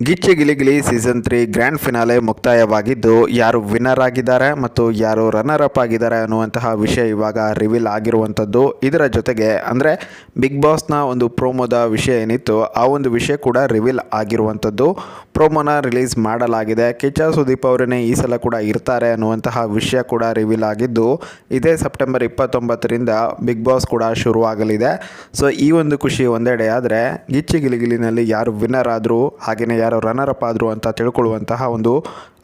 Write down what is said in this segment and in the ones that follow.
ಗಿಚ್ಚಿ ಗಿಲಿ ಗಿಲಿ season 3 grand finale ಮುಕ್ತಾಯವಾಗಿದ್ದು ಯಾರು winner ಆಗಿದ್ದಾರೆ ಮತ್ತು ಯಾರು ರನ್ನರ್ ಅಪ್ ಆಗಿದ್ದಾರೆ ಅನ್ನುವಂತಹ ವಿಷಯ ಇವಾಗ ರಿವೀಲ್ ಆಗಿರುವಂಥದ್ದು. ಇದರ ಜೊತೆಗೆ ಅಂದರೆ ಬಿಗ್ ಬಾಸ್ನ ಒಂದು ಪ್ರೋಮೋದ ವಿಷಯ ಏನಿತ್ತು ಆ ಒಂದು ವಿಷಯ ಕೂಡ ರಿವೀಲ್ ಆಗಿರುವಂಥದ್ದು. ಪ್ರೋಮೋನ ರಿಲೀಸ್ ಮಾಡಲಾಗಿದೆ. ಕಿಚ್ಚ ಸುದೀಪ್ ಅವರೇ ಈ ಸಲ ಕೂಡ ಇರ್ತಾರೆ ಅನ್ನುವಂತಹ ವಿಷಯ ಕೂಡ ರಿವೀಲ್ ಆಗಿದ್ದು ಇದೇ ಸೆಪ್ಟೆಂಬರ್ 29ರಿಂದ ಬಿಗ್ ಬಾಸ್ ಕೂಡ ಶುರುವಾಗಲಿದೆ. ಸೊ ಈ ಒಂದು ಖುಷಿ ಒಂದೆಡೆ ಆದರೆ ಗಿಚ್ಚಿ ಗಿಲಿಗಿಲಿನಲ್ಲಿ ಯಾರು ವಿನ್ನರ್ ಆದರೂ ಹಾಗೆಯೇ ಯಾರು ರನ್ನರ್ ಅಪ್ ಆದರು ಅಂತ ತಿಳ್ಕೊಳ್ಳುವಂತಹ ಒಂದು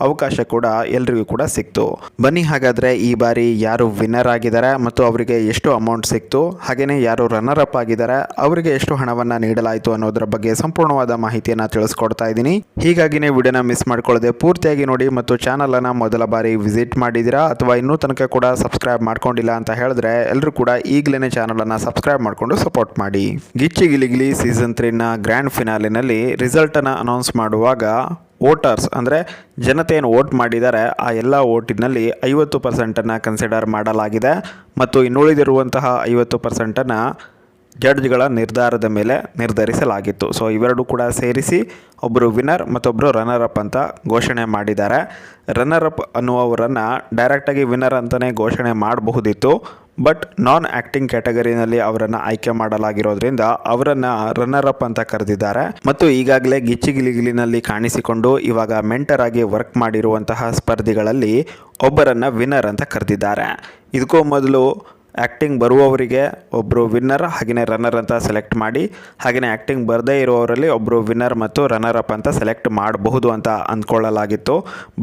ಅವಕಾಶ ಕೂಡ ಎಲ್ರಿಗೂ ಕೂಡ ಸಿಕ್ತು. ಬನ್ನಿ ಹಾಗಾದರೆ ಈ ಬಾರಿ ಯಾರು ವಿನ್ನರ್ ಆಗಿದ್ದಾರೆ ಮತ್ತು ಅವರಿಗೆ ಎಷ್ಟು ಅಮೌಂಟ್ ಸಿಕ್ತು, ಹಾಗೆಯೇ ಯಾರು ರನ್ನರ್ ಅಪ್ ಆಗಿದ್ದಾರೆ ಅವರಿಗೆ ಎಷ್ಟು ಹಣವನ್ನು ನೀಡಲಾಯಿತು ಅನ್ನೋದರ ಬಗ್ಗೆ ಸಂಪೂರ್ಣವಾದ ಮಾಹಿತಿಯನ್ನು ತಿಳಿಸ್ಕೊಡ್ತಾ ಇದ್ದೀನಿ. ಹೀಗಾಗಿನೇ ವಿಡಿಯೋನ ಮಿಸ್ ಮಾಡ್ಕೊಳ್ಳದೆ ಪೂರ್ತಿಯಾಗಿ ನೋಡಿ ಮತ್ತು ಚಾನಲನ್ನು ಮೊದಲ ಬಾರಿ ವಿಸಿಟ್ ಮಾಡಿದ್ದೀರಾ ಅಥವಾ ಇನ್ನೂ ತನಕ ಕೂಡ ಸಬ್ಸ್ಕ್ರೈಬ್ ಮಾಡ್ಕೊಂಡಿಲ್ಲ ಅಂತ ಹೇಳಿದ್ರೆ ಎಲ್ಲರೂ ಕೂಡ ಈಗಲೇ ಚಾನಲನ್ನು ಸಬ್ಸ್ಕ್ರೈಬ್ ಮಾಡಿಕೊಂಡು ಸಪೋರ್ಟ್ ಮಾಡಿ. ಗಿಚ್ಚಿ ಗಿಲಿಗಿಲಿ ಸೀಸನ್ 3ನ ಗ್ರ್ಯಾಂಡ್ ಫಿನಾಲಿನಲ್ಲಿ ರಿಸಲ್ಟನ್ನು ಅನೌನ್ಸ್ ಮಾಡುವಾಗ ವೋಟರ್ಸ್ ಅಂದರೆ ಜನತೆ ಏನು ವೋಟ್ ಮಾಡಿದ್ದಾರೆ ಆ ಎಲ್ಲ ವೋಟಿನಲ್ಲಿ 50% ಕನ್ಸಿಡರ್ ಮಾಡಲಾಗಿದೆ ಮತ್ತು ಇನ್ನುಳಿದಿರುವಂತಹ 50% ಜಡ್ಜ್ಗಳ ನಿರ್ಧಾರದ ಮೇಲೆ ನಿರ್ಧರಿಸಲಾಗಿತ್ತು. ಸೊ ಇವೆರಡೂ ಕೂಡ ಸೇರಿಸಿ ಒಬ್ಬರು ವಿನ್ನರ್ ಮತ್ತೊಬ್ಬರು ರನ್ನರ್ ಅಪ್ ಅಂತ ಘೋಷಣೆ ಮಾಡಿದ್ದಾರೆ. ರನ್ನರ್ ಅಪ್ ಅನ್ನುವವರನ್ನು ಡೈರೆಕ್ಟಾಗಿ ವಿನ್ನರ್ ಅಂತಲೇ ಘೋಷಣೆ ಮಾಡಬಹುದಿತ್ತು, ಬಟ್ ನಾನ್ ಆ್ಯಕ್ಟಿಂಗ್ ಕ್ಯಾಟಗರಿನಲ್ಲಿ ಅವರನ್ನು ಆಯ್ಕೆ ಮಾಡಲಾಗಿರೋದ್ರಿಂದ ಅವರನ್ನು ರನ್ನರ್ ಅಪ್ ಅಂತ ಕರೆದಿದ್ದಾರೆ. ಮತ್ತು ಈಗಾಗಲೇ ಗಿಚ್ಚಿ ಗಿಲಿಗಿಲಿನಲ್ಲಿ ಕಾಣಿಸಿಕೊಂಡು ಇವಾಗ ಮೆಂಟರ್ ಆಗಿ ವರ್ಕ್ ಮಾಡಿರುವಂತಹ ಸ್ಪರ್ಧಿಗಳಲ್ಲಿ ಒಬ್ಬರನ್ನು ವಿನ್ನರ್ ಅಂತ ಕರೆದಿದ್ದಾರೆ. ಇದಕ್ಕೂ ಮೊದಲು ಆ್ಯಕ್ಟಿಂಗ್ ಬರುವವರಿಗೆ ಒಬ್ಬರು ವಿನ್ನರ್ ಹಾಗೆಯೇ ರನ್ನರ್ ಅಂತ ಸೆಲೆಕ್ಟ್ ಮಾಡಿ, ಹಾಗೆಯೇ ಆ್ಯಕ್ಟಿಂಗ್ ಬರದೇ ಇರುವವರಲ್ಲಿ ಒಬ್ಬರು ವಿನ್ನರ್ ಮತ್ತು ರನ್ನರ್ ಅಪ್ ಅಂತ ಸೆಲೆಕ್ಟ್ ಮಾಡಬಹುದು ಅಂತ ಅಂದ್ಕೊಳ್ಳಲಾಗಿತ್ತು.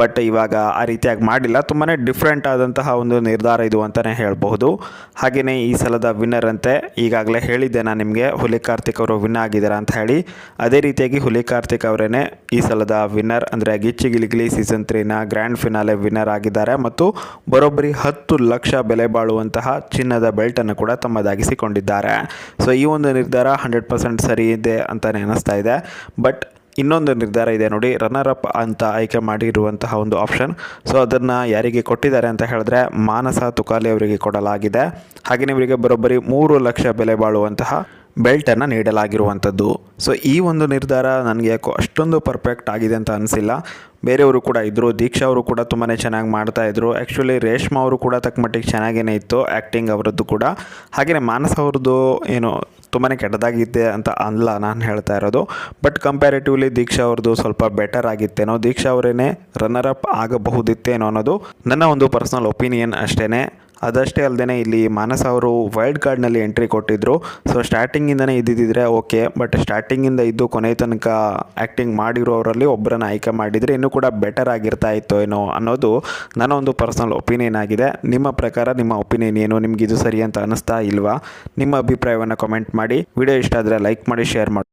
ಬಟ್ ಇವಾಗ ಆ ರೀತಿಯಾಗಿ ಮಾಡಿಲ್ಲ. ತುಂಬಾ ಡಿಫ್ರೆಂಟ್ ಆದಂತಹ ಒಂದು ನಿರ್ಧಾರ ಇದು ಅಂತಲೇ ಹೇಳಬಹುದು. ಹಾಗೆಯೇ ಈ ಸಲದ ವಿನ್ನರ್ ಅಂತೆ ಈಗಾಗಲೇ ಹೇಳಿದ್ದೆ ನಾನು ನಿಮಗೆ, ಹುಲಿ ಕಾರ್ತಿಕ್ ಅವರು ವಿನ್ ಆಗಿದ್ದಾರೆ ಅಂತ ಹೇಳಿ. ಅದೇ ರೀತಿಯಾಗಿ ಹುಲಿ ಕಾರ್ತಿಕ್ ಅವರೇ ಈ ಸಲದ ವಿನ್ನರ್ ಅಂದರೆ ಗಿಚ್ಚಿ ಗಿಲಿಗಿಲಿ ಸೀಸನ್ 3ನ ಗ್ರ್ಯಾಂಡ್ ಫಿನಾಲೆ ವಿನ್ನರ್ ಆಗಿದ್ದಾರೆ ಮತ್ತು ಬರೋಬ್ಬರಿ 10 ಲಕ್ಷ ಬೆಲೆ ಬಾಳುವಂತಹ ಚಿನ್ನದ ಬೆಲ್ಟನ್ನು ಕೂಡ ತಮ್ಮದಾಗಿಸಿಕೊಂಡಿದ್ದಾರೆ. ಸೊ ಈ ಒಂದು ನಿರ್ಧಾರ 100% ಸರಿ ಇದೆ ಅಂತಲೇ ಅನ್ನಿಸ್ತಾ ಇದೆ. ಬಟ್ ಇನ್ನೊಂದು ನಿರ್ಧಾರ ಇದೆ ನೋಡಿ, ರನ್ನರ್ ಅಪ್ ಅಂತ ಆಯ್ಕೆ ಮಾಡಿರುವಂತಹ ಒಂದು ಆಪ್ಷನ್. ಸೊ ಅದನ್ನು ಯಾರಿಗೆ ಕೊಟ್ಟಿದ್ದಾರೆ ಅಂತ ಹೇಳಿದ್ರೆ ಮಾನಸ ತುಕಾಲಿ ಅವರಿಗೆ ಕೊಡಲಾಗಿದೆ. ಹಾಗೆಯೇ ಇವರಿಗೆ ಬರೋಬ್ಬರಿ 3 ಲಕ್ಷ ಬೆಲೆ ಬಾಳುವಂತಹ ಬೆಲ್ಟನ್ನು ನೀಡಲಾಗಿರುವಂಥದ್ದು. ಸೊ ಈ ಒಂದು ನಿರ್ಧಾರ ನನಗೆ ಯಾಕೋ ಅಷ್ಟೊಂದು ಪರ್ಫೆಕ್ಟ್ ಆಗಿದೆ ಅಂತ ಅನಿಸಿಲ್ಲ. ಬೇರೆಯವರು ಕೂಡ ಇದ್ದರು, ದೀಕ್ಷಾ ಅವರು ಕೂಡ ತುಂಬಾ ಚೆನ್ನಾಗಿ ಮಾಡ್ತಾಯಿದ್ರು. ಆ್ಯಕ್ಚುಲಿ ರೇಷ್ಮಾ ಅವರು ಕೂಡ ತಕ್ಕ ಮಟ್ಟಿಗೆ ಚೆನ್ನಾಗೇ ಇತ್ತು ಆ್ಯಕ್ಟಿಂಗ್ ಅವರದ್ದು ಕೂಡ. ಹಾಗೆಯೇ ಮಾನಸ ಅವ್ರದ್ದು ಏನು ತುಂಬಾ ಕೆಟ್ಟದಾಗಿದೆ ಅಂತ ಅಲ್ಲ ನಾನು ಹೇಳ್ತಾ ಇರೋದು, ಬಟ್ ಕಂಪ್ಯಾರಿಟಿವ್ಲಿ ದೀಕ್ಷಾ ಅವ್ರದ್ದು ಸ್ವಲ್ಪ ಬೆಟರ್ ಆಗಿತ್ತೇನೋ, ದೀಕ್ಷಾ ಅವರೇ ರನ್ನರ್ ಅಪ್ ಆಗಬಹುದಿತ್ತೇನೋ ಅನ್ನೋದು ನನ್ನ ಒಂದು ಪರ್ಸ್ನಲ್ ಒಪಿನಿಯನ್ ಅಷ್ಟೇ. ಅದಷ್ಟೇ ಅಲ್ಲದೆ ಇಲ್ಲಿ ಮಾನಸ ಅವರು ವೈಲ್ಡ್ ಕಾರ್ಡ್ನಲ್ಲಿ ಎಂಟ್ರಿ ಕೊಟ್ಟಿದ್ದರು. ಸೊ ಸ್ಟಾರ್ಟಿಂಗಿಂದನೇ ಇದ್ದಿದ್ದರೆ ಓಕೆ, ಬಟ್ ಸ್ಟಾರ್ಟಿಂಗಿಂದ ಇದ್ದು ಕೊನೆ ತನಕ ಆ್ಯಕ್ಟಿಂಗ್ ಮಾಡಿರೋರಲ್ಲಿ ಒಬ್ಬರನ್ನು ಆಯ್ಕೆ ಮಾಡಿದರೆ ಇನ್ನೂ ಕೂಡ ಬೆಟರ್ ಆಗಿರ್ತಾ ಇತ್ತು ಏನೋ ಅನ್ನೋದು ನನ್ನ ಒಂದು ಪರ್ಸ್ನಲ್ ಒಪಿನಿಯನ್ ಆಗಿದೆ. ನಿಮ್ಮ ಪ್ರಕಾರ ನಿಮ್ಮ ಒಪಿನಿಯನ್ ಏನು? ನಿಮಗಿದು ಸರಿ ಅಂತ ಅನ್ನಿಸ್ತಾ ಇಲ್ವಾ? ನಿಮ್ಮ ಅಭಿಪ್ರಾಯವನ್ನು ಕಮೆಂಟ್ ಮಾಡಿ. ವಿಡಿಯೋ ಇಷ್ಟ ಆದರೆ ಲೈಕ್ ಮಾಡಿ, ಶೇರ್ ಮಾಡಿ.